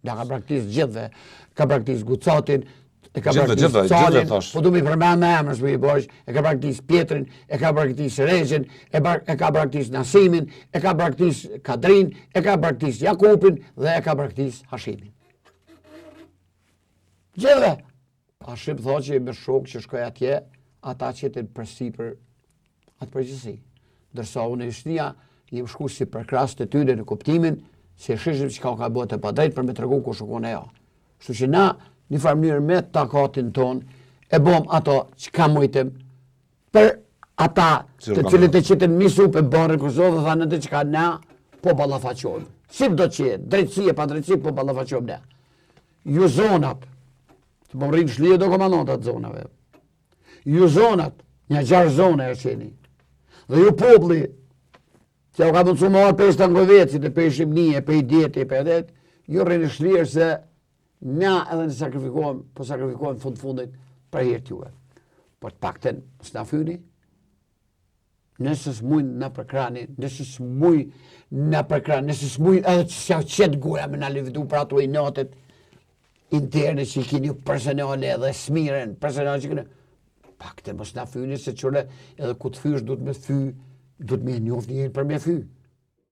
Dhe ka praktisë gjithve, ka praktisë Gucatin, e ka Gjithve, praktisë Calin, thash. po du mi përmend me emrës me i bosh, e ka praktisë Pjetrin, e ka praktisë Regjin, e ka praktisë Nasimin, e ka praktisë Kadrin, e ka praktisë Jakupin dhe e ka praktisë Hashimin. Gjithve. Hashim thot që me shok që shkoj atje, ata që jetin përsipër atë përgjithësi. Dërsa unë e shnia, jem shku si përkras të tyre në kuptimin, se shishim që ka bëhet e padrejt për me tregu ku shkon e ja. Kështu që na, një farë mënyrë me takatin ton, e bom ato që ka mujtëm për ata të cilët e qitën misu për barën Kosovë dhe thanë të që ka na po ballafaqojmë. Si do që jetë, drejtësi e pa drejtësi po ballafaqojmë ne. Ju zonat, të po më rrinë shlije do komandantat zonave. Ju zonat, një 6 zone e qeni. Dhe ju popli, që ka mundësu më arë për stangojvecit, e për shimnije, për i djeti, për edet, ju rrinë shlije se na edhe në sakrifikohem fundit për hirtë juve. Por të pakten, s'na fyni, nësës mujnë në përkrani, nësës mujnë edhe që s'ja qetë goja me në lividu për ato i natet interne që i kini personale edhe smiren, personale që kini, pakten mos na fyni se qële edhe ku të fysh du të me fy, du të me njoft njën për me fy.